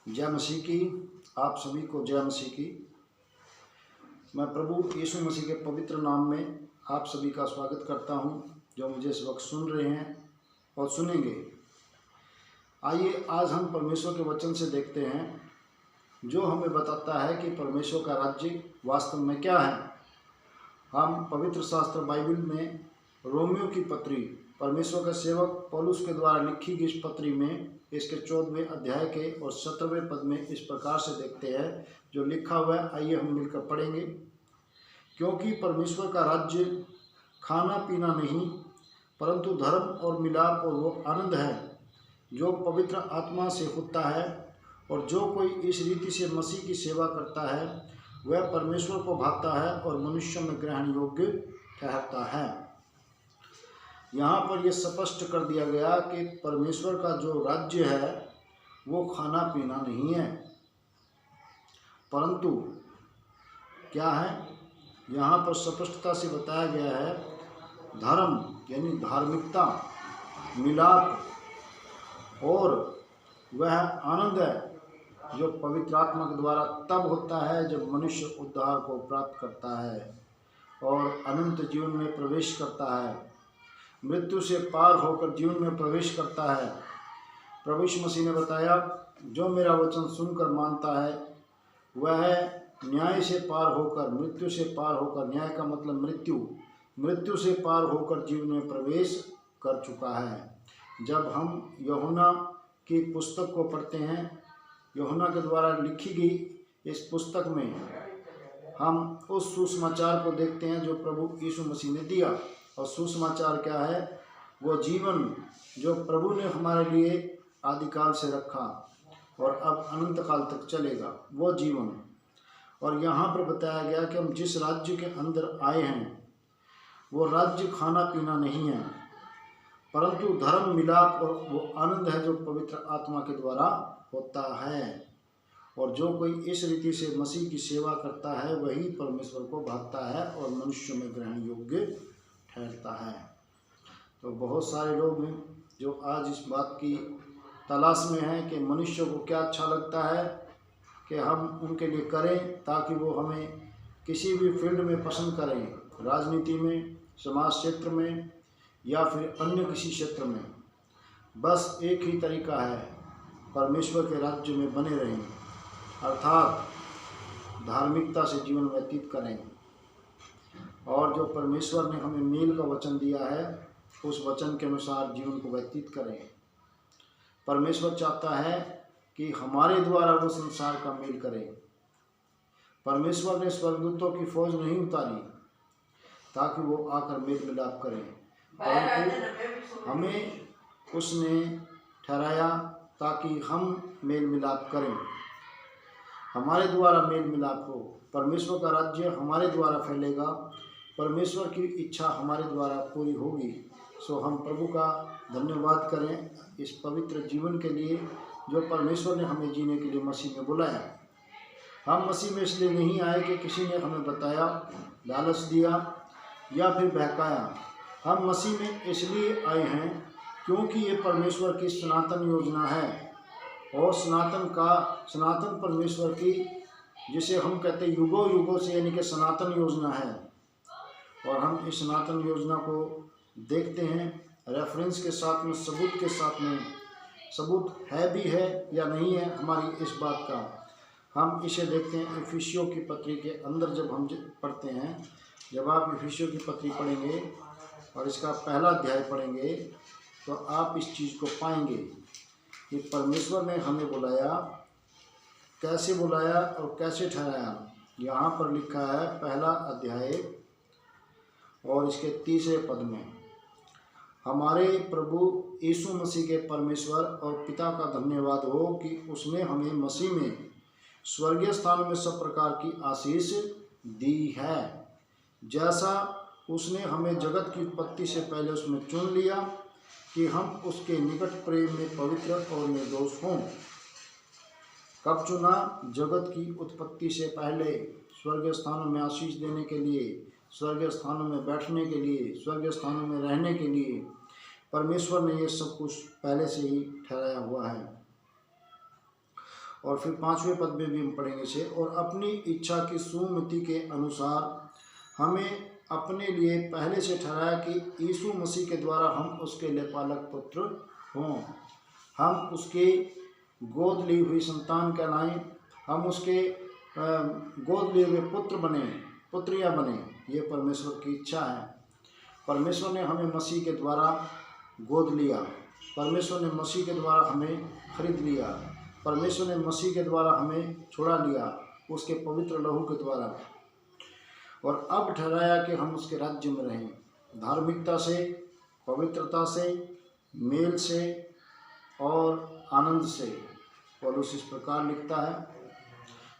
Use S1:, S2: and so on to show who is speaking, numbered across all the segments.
S1: जय मसीह की। आप सभी को जय मसीह की। मैं प्रभु यीशु मसीह के पवित्र नाम में आप सभी का स्वागत करता हूं, जो मुझे इस वक्त सुन रहे हैं और सुनेंगे। आइए आज हम परमेश्वर के वचन से देखते हैं, जो हमें बताता है कि परमेश्वर का राज्य वास्तव में क्या है। हम पवित्र शास्त्र बाइबल में रोमियो की पत्री, परमेश्वर के सेवक पौलुस के द्वारा लिखी गई इस पत्री में इसके 14वें अध्याय के और 17वें पद में इस प्रकार से देखते हैं जो लिखा हुआ है। आइए हम मिलकर पढ़ेंगे। क्योंकि परमेश्वर का राज्य खाना पीना नहीं, परंतु धर्म और मिलाप और वो आनंद है जो पवित्र आत्मा से होता है। और जो कोई इस रीति से मसीह की सेवा करता है वह परमेश्वर को भाता है और मनुष्यों में ग्रहण योग्य ठहरता है। यहाँ पर यह स्पष्ट कर दिया गया कि परमेश्वर का जो राज्य है वो खाना पीना नहीं है, परंतु क्या है। यहाँ पर स्पष्टता से बताया गया है धर्म यानी धार्मिकता, मिलाप और वह आनंद है जो पवित्र आत्मा के द्वारा तब होता है जब मनुष्य उद्धार को प्राप्त करता है और अनंत जीवन में प्रवेश करता है, मृत्यु से पार होकर जीवन में प्रवेश करता है। प्रभु यीशु मसीह ने बताया, जो मेरा वचन सुनकर मानता है वह न्याय से पार होकर, मृत्यु से पार होकर, न्याय का मतलब मृत्यु से पार होकर जीवन में प्रवेश कर चुका है। जब हम यूहन्ना की पुस्तक को पढ़ते हैं, यूहन्ना के द्वारा लिखी गई इस पुस्तक में हम उस सुसमाचार को देखते हैं जो प्रभु यीशु मसीह ने दिया। और सुसमाचार क्या है? वो जीवन जो प्रभु ने हमारे लिए आदिकाल से रखा और अब अनंत काल तक चलेगा, वो जीवन। और यहाँ पर बताया गया कि हम जिस राज्य के अंदर आए हैं वो राज्य खाना पीना नहीं है, परंतु धर्म, मिलाप और वो आनंद है जो पवित्र आत्मा के द्वारा होता है। और जो कोई इस रीति से मसीह की सेवा करता है वही परमेश्वर को भाता है और मनुष्य में ग्रहण योग्य ठहरता है। तो बहुत सारे लोग हैं जो आज इस बात की तलाश में हैं कि मनुष्य को क्या अच्छा लगता है कि हम उनके लिए करें ताकि वो हमें किसी भी फील्ड में पसंद करें, राजनीति में, समाज क्षेत्र में या फिर अन्य किसी क्षेत्र में। बस एक ही तरीका है, परमेश्वर के राज्य में बने रहें, अर्थात धार्मिकता से जीवन व्यतीत करें। और जो परमेश्वर ने हमें मेल का वचन दिया है उस वचन के अनुसार जीवन को व्यतीत करें। परमेश्वर चाहता है कि हमारे द्वारा वो संसार का मेल करे। परमेश्वर ने स्वर्गदूतों की फौज नहीं उतारी ताकि वो आकर मेल मिलाप करें, परंतु हमें उसने ठहराया ताकि हम मेल मिलाप करें, हमारे द्वारा मेल मिलाप हो। परमेश्वर का राज्य हमारे द्वारा फैलेगा, परमेश्वर की इच्छा हमारे द्वारा पूरी होगी। सो हम प्रभु का धन्यवाद करें इस पवित्र जीवन के लिए जो परमेश्वर ने हमें जीने के लिए मसीह में बुलाया। हम मसीह में इसलिए नहीं आए कि किसी ने हमें बताया, लालच दिया या फिर बहकाया। हम मसीह में इसलिए आए हैं क्योंकि ये परमेश्वर की सनातन योजना है। और सनातन परमेश्वर की, जिसे हम कहते हैं युगों युगों से, यानी कि सनातन योजना है। और हम इस सनातन योजना को देखते हैं रेफरेंस के साथ में, सबूत के साथ में। सबूत है भी है या नहीं है हमारी इस बात का, हम इसे देखते हैं इफिसियों की पत्री के अंदर। जब हम पढ़ते हैं, जब आप इफिसियों की पत्री पढ़ेंगे और इसका पहला अध्याय पढ़ेंगे तो आप इस चीज़ को पाएंगे कि परमेश्वर ने हमें बुलाया, कैसे बुलाया और कैसे ठहराया। यहाँ पर लिखा है पहला अध्याय और इसके 30वें पद में, हमारे प्रभु यीशु मसीह के परमेश्वर और पिता का धन्यवाद हो कि उसने हमें मसीह में स्वर्गीय स्थानों में सब प्रकार की आशीष दी है, जैसा उसने हमें जगत की उत्पत्ति से पहले उसमें चुन लिया कि हम उसके निकट प्रेम में पवित्र और निर्दोष हों। कब चुना? जगत की उत्पत्ति से पहले, स्वर्गीय स्थानों में आशीष देने के लिए, स्वर्गीय स्थानों में बैठने के लिए, स्वर्गीय स्थानों में रहने के लिए परमेश्वर ने ये सब कुछ पहले से ही ठहराया हुआ है। और फिर 5वें पद में भी हम पढ़ेंगे इसे, और अपनी इच्छा की सुमति के अनुसार हमें अपने लिए पहले से ठहराया कि यीशु मसीह के द्वारा हम उसके लेपालक पुत्र हों, हम उसके गोद ली हुई संतान कहलाएं, हम उसके गोद लिए हुए पुत्र बने, पुत्रियां बने। ये परमेश्वर की इच्छा है। परमेश्वर ने हमें मसीह के द्वारा गोद लिया, परमेश्वर ने मसीह के द्वारा हमें खरीद लिया, परमेश्वर ने मसीह के द्वारा हमें छुड़ा लिया उसके पवित्र लहू के द्वारा, और अब ठहराया कि हम उसके राज्य में रहें, धार्मिकता से, पवित्रता से, मेल से और आनंद से। पौलुस इस प्रकार लिखता है,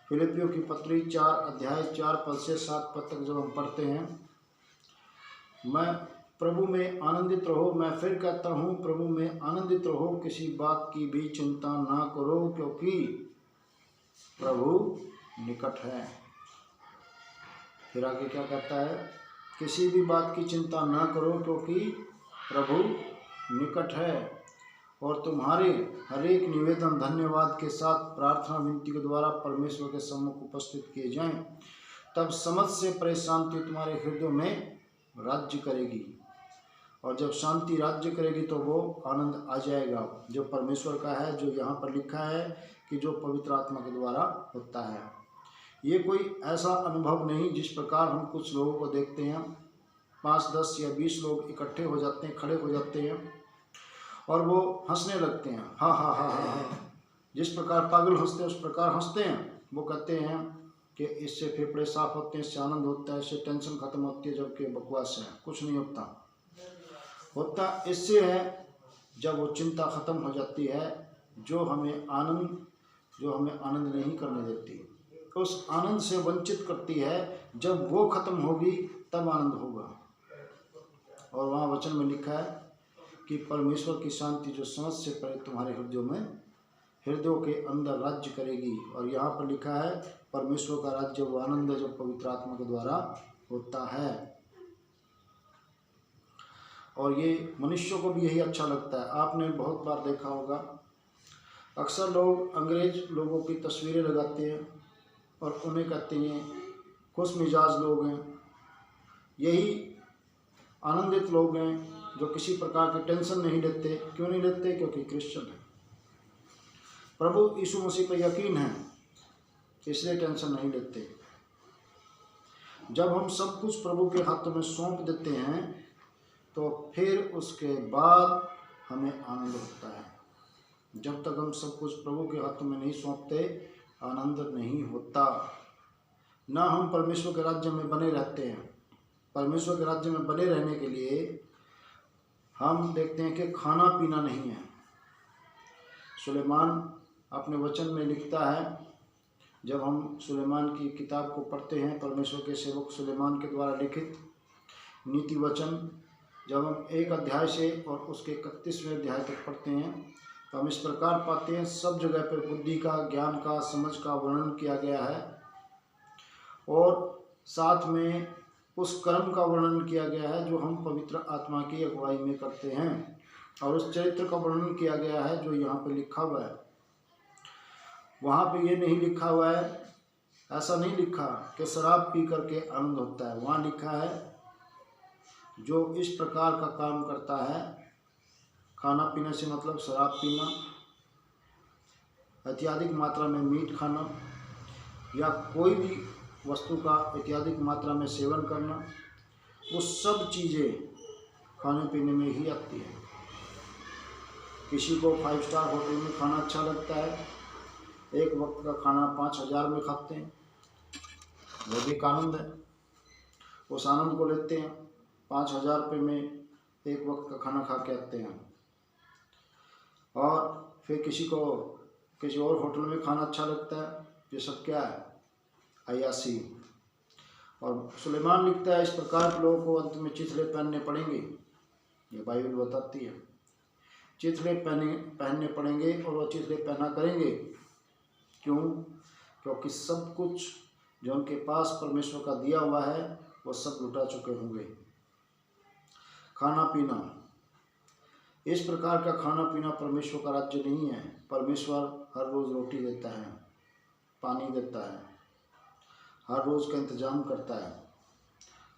S1: फिलिपियों की पत्री 4 अध्याय 4 पद से 7 पद तक जब हम पढ़ते हैं, मैं प्रभु में आनंदित रहो, मैं फिर कहता हूँ प्रभु में आनंदित रहो, किसी बात की भी चिंता ना करो क्योंकि प्रभु निकट है। फिर आगे क्या कहता है, किसी भी बात की चिंता ना करो क्योंकि प्रभु निकट है, और तुम्हारे हर एक निवेदन धन्यवाद के साथ प्रार्थना विनती के द्वारा परमेश्वर के सम्मुख उपस्थित किए जाएं, तब समझ से परे शांति तुम्हारे हृदयों में राज्य करेगी, और जब शांति राज्य करेगी तो वो आनंद आ जाएगा जो परमेश्वर का है, जो यहाँ पर लिखा है कि जो पवित्र आत्मा के द्वारा होता है। ये कोई ऐसा अनुभव नहीं जिस प्रकार हम कुछ लोगों को देखते हैं, 5, 10 या 20 लोग इकट्ठे हो जाते हैं, खड़े हो जाते हैं और वो हंसने लगते हैं, हा हा हा हा हा, जिस प्रकार पागल हंसते हैं उस प्रकार हंसते हैं। वो कहते हैं कि इससे फेफड़े साफ होते हैं, इससे आनंद होता है, इससे टेंशन खत्म होती है, जबकि बकवास है, कुछ नहीं होता इससे है जब वो चिंता खत्म हो जाती है जो हमें आनंद नहीं करने देती, उस आनंद से वंचित करती है। जब वो खत्म होगी तब आनंद होगा। और वहाँ वचन में लिखा है कि परमेश्वर की शांति जो समझ से परे तुम्हारे हृदयों के अंदर राज्य करेगी। और यहाँ पर लिखा है परमेश्वर का राज्य वो आनंद है जो पवित्र आत्मा के द्वारा होता है। और ये मनुष्यों को भी यही अच्छा लगता है। आपने बहुत बार देखा होगा, अक्सर लोग अंग्रेज लोगों की तस्वीरें लगाते हैं और उन्हें कहते हैं खुश मिजाज लोग हैं, यही आनंदित लोग हैं जो किसी प्रकार की टेंशन नहीं लेते। क्यों नहीं लेते? क्योंकि क्रिश्चियन है, प्रभु यीशु मसीह पर यकीन है, इसलिए टेंशन नहीं लेते। जब हम सब कुछ प्रभु के हाथों में सौंप देते हैं तो फिर उसके बाद हमें आनंद होता है। जब तक हम सब कुछ प्रभु के हाथों में नहीं सौंपते आनंद नहीं होता। ना हम परमेश्वर के राज्य में बने रहते हैं। परमेश्वर के राज्य में बने रहने के लिए हम देखते हैं कि खाना पीना नहीं है। सुलेमान अपने वचन में लिखता है, जब हम सुलेमान की किताब को पढ़ते हैं, परमेश्वर के सेवक सुलेमान के द्वारा लिखित नीति वचन, जब हम 1 अध्याय से और उसके 31वें अध्याय तक पढ़ते हैं तो हम इस प्रकार पाते हैं, सब जगह पर बुद्धि का, ज्ञान का, समझ का वर्णन किया गया है और साथ में उस कर्म का वर्णन किया गया है जो हम पवित्र आत्मा की अगुवाई में करते हैं, और उस चरित्र का वर्णन किया गया है जो यहाँ पे लिखा हुआ है। वहाँ पे ये नहीं लिखा हुआ है, ऐसा नहीं लिखा कि शराब पी करके आनंद होता है। वहाँ लिखा है जो इस प्रकार का काम करता है, खाना पीने से मतलब शराब पीना, अत्यधिक मात्रा में मीट खाना या कोई भी वस्तु का अत्यधिक मात्रा में सेवन करना, वो सब चीज़ें खाने पीने में ही आती है। किसी को 5 स्टार होटल में खाना अच्छा लगता है, एक वक्त का खाना 5000 में खाते हैं, वो भी एक आनंद है। उस आनंद को लेते हैं, 5000 रुपये में एक वक्त का खाना खा के आते हैं। और फिर किसी को किसी और होटल में खाना अच्छा लगता है, ये सब क्या है? अय्यासी। और सुलेमान लिखता है, इस प्रकार के लोगों को अंत में चिथड़े पहनने पड़ेंगे। ये बाइबल बताती है, चिथड़े पहनने पड़ेंगे और वो चिथड़े पहना करेंगे। क्यों? क्योंकि सब कुछ जो उनके पास परमेश्वर का दिया हुआ है वो सब लुटा चुके होंगे। खाना पीना, इस प्रकार का खाना पीना परमेश्वर का राज्य नहीं है। परमेश्वर हर रोज़ रोटी देता है, पानी देता है, हर रोज़ का इंतजाम करता है,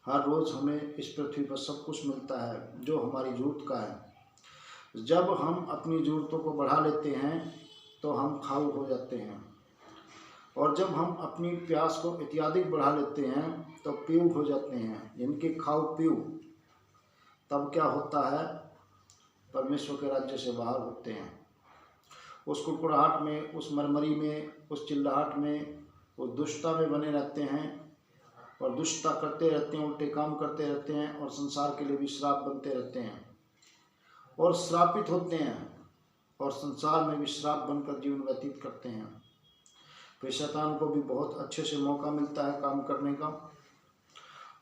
S1: हर रोज़ हमें इस पृथ्वी पर सब कुछ मिलता है जो हमारी ज़रूरत का है। जब हम अपनी ज़रूरतों को बढ़ा लेते हैं तो हम खाऊ हो जाते हैं, और जब हम अपनी प्यास को इत्यादिक बढ़ा लेते हैं तो पीऊ हो जाते हैं, इनके खाओ पीऊ। तब क्या होता है, परमेश्वर के राज्य से बाहर होते हैं। उस कुड़कुड़ाहट में, उस मरमरी में, उस चिल्लाहट में, उस दुष्टता में बने रहते हैं और दुष्टता करते रहते हैं, उल्टे काम करते रहते हैं और संसार के लिए भी श्राप बनते रहते हैं और श्रापित होते हैं और संसार में भी श्राप बनकर जीवन व्यतीत करते हैं। फिर शैतान को भी बहुत अच्छे से मौका मिलता है काम करने का,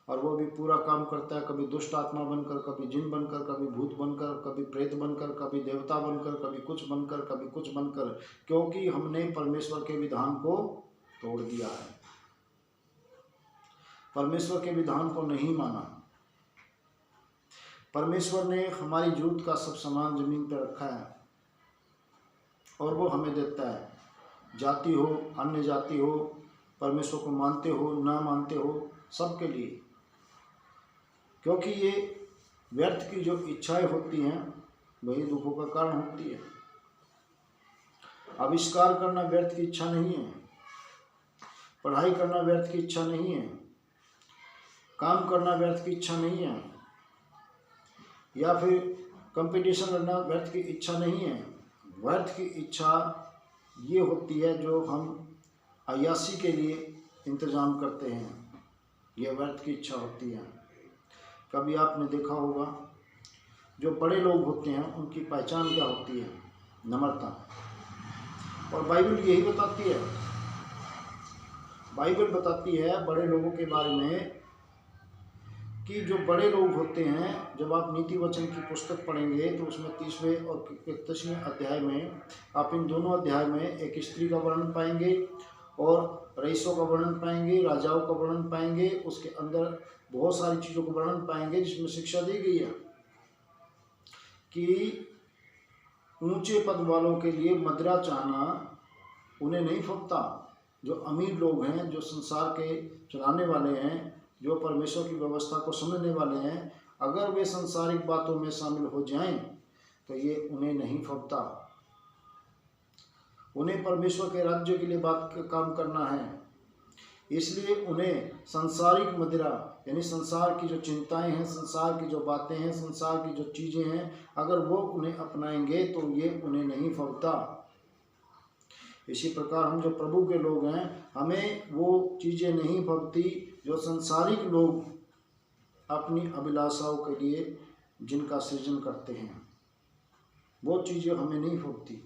S1: और वो भी पूरा काम करता है, कभी दुष्ट आत्मा बनकर, कभी जिन बनकर, कभी भूत बनकर, कभी प्रेत बनकर, कभी देवता बनकर, कभी कुछ बनकर, कभी कुछ बनकर, क्योंकि हमने परमेश्वर के विधान को तोड़ दिया है, परमेश्वर के विधान को नहीं माना। परमेश्वर ने हमारी जरूरत का सब सामान जमीन पर रखा है और वो हमें देता है। जाति हो, अन्य जाति हो, परमेश्वर को मानते हो, ना मानते हो, सबके लिए, क्योंकि ये व्यर्थ की जो इच्छाएं होती हैं वही दुखों का कारण होती है। आविष्कार करना व्यर्थ की इच्छा नहीं है, पढ़ाई करना व्यर्थ की इच्छा नहीं है, काम करना व्यर्थ की इच्छा नहीं है, या फिर कंपटीशन करना व्यर्थ की इच्छा नहीं है। व्यर्थ की इच्छा ये होती है जो हम अय्यासी के लिए इंतज़ाम करते हैं, यह व्यर्थ की इच्छा होती है। कभी आपने देखा होगा जो बड़े लोग होते हैं उनकी पहचान क्या होती है, नम्रता। और बाइबल यही बताती है, बाइबल बताती है बड़े लोगों के बारे में कि जो बड़े लोग होते हैं, जब आप नीति वचन की पुस्तक पढ़ेंगे तो उसमें 30वें और 31वें अध्याय में आप इन दोनों अध्याय में एक स्त्री का वर्णन पाएंगे और रईसों का वर्णन पाएंगे, राजाओं का वर्णन पाएंगे। उसके अंदर बहुत सारी चीज़ों का वर्णन पाएंगे जिसमें शिक्षा दी गई है कि ऊंचे पद वालों के लिए मदिरा चाहना उन्हें नहीं फबता। जो अमीर लोग हैं, जो संसार के चलाने वाले हैं, जो परमेश्वर की व्यवस्था को समझने वाले हैं, अगर वे संसारिक बातों में शामिल हो जाएं तो ये उन्हें नहीं फबता। उन्हें परमेश्वर के राज्य के लिए काम करना है, इसलिए उन्हें संसारिक मदिरा यानी संसार की जो चिंताएं हैं, संसार की जो बातें हैं, संसार की जो चीज़ें हैं, अगर वो उन्हें अपनाएंगे तो ये उन्हें नहीं फबता। इसी प्रकार हम जो प्रभु के लोग हैं, हमें वो चीज़ें नहीं फबती जो संसारिक लोग अपनी अभिलाषाओं के लिए जिनका सृजन करते हैं, वो चीज़ें हमें नहीं फबती।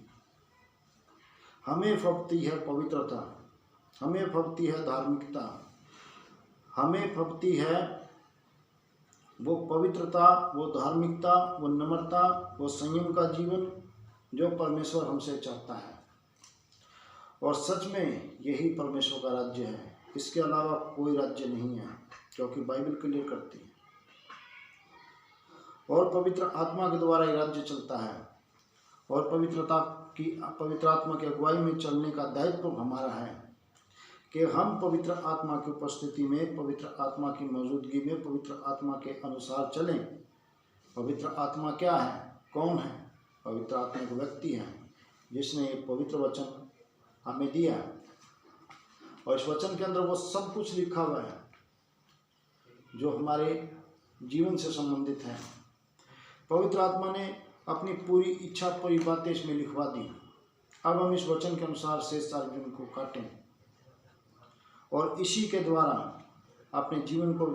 S1: हमें फबती है पवित्रता, हमें फबती है धार्मिकता, हमें फबती है वो पवित्रता, वो धार्मिकता, वो नम्रता, वो संयम का जीवन जो परमेश्वर हमसे चाहता है। और सच में यही परमेश्वर का राज्य है, इसके अलावा कोई राज्य नहीं है, क्योंकि बाइबल क्लियर करती है। और पवित्र आत्मा के द्वारा ये राज्य चलता है, और पवित्र आत्मा की अगुवाई में चलने का दायित्व हमारा है कि हम पवित्र आत्मा की उपस्थिति में, पवित्र आत्मा की मौजूदगी में, पवित्र आत्मा के अनुसार चलें। पवित्र आत्मा क्या है, कौन है? पवित्र आत्मा एक व्यक्ति है जिसने ये पवित्र वचन हमें दिया है, और इस वचन के अंदर वो सब कुछ लिखा हुआ है जो हमारे जीवन से संबंधित है। पवित्र आत्मा ने अपनी पूरी इच्छा, पूरी बातें इसमें लिखवा दी। अब हम इस वचन के अनुसार शेष सारे जीवन को काटें और इसी के द्वारा अपने जीवन को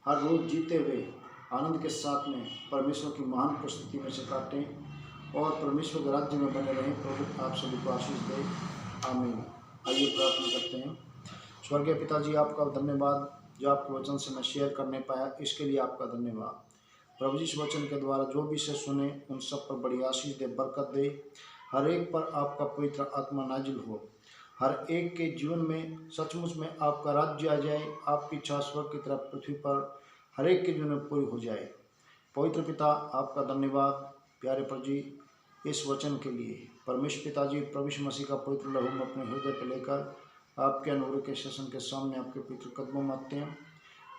S1: हर रोज जीते हुए आनंद के साथ में परमेश्वर की महान उपस्थिति में से काटें और परमेश्वर के राज्य में बने रहें। प्रभु आप सभी को आशीष दे, आमीन। आइए प्रार्थना करते हैं। स्वर्गीय पिताजी, आपका धन्यवाद जो आपके वचन से मैं शेयर करने पाया, इसके लिए आपका धन्यवाद। प्रभु जी इस वचन के द्वारा जो भी से सुने उन सब पर बड़ी आशीष दे, बरकत दे। हर एक पर आपका पवित्र आत्मा नाजिल हो, हर एक के जीवन में सचमुच में आपका राज्य आ जाए, आपकी इच्छा स्वर्ग की तरफ पृथ्वी पर हर एक के जीवन में पूरी हो जाए। पवित्र पिता, आपका धन्यवाद प्यारे प्रभु जी इस वचन के लिए परमेश्वर पिताजी प्रभु यीशु मसीह का पवित्र लहू में अपने हृदय पर लेकर आपके अनुग्रह के शासन के सामने आपके पवित्र कदमों में आते हैं।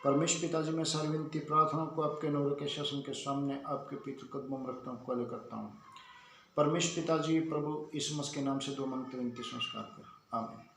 S1: परमेश्वर पिताजी मैं सारी विनती प्रार्थनाओं को आपके अनुग्रह के शासन के सामने आपके पवित्र कदमों में रखता हूँ, कॉल करता हूँ। परमेश्वर पिताजी प्रभु यीशु मसीह के नाम से दो मांगते विनती संस्कार कर, आमीन।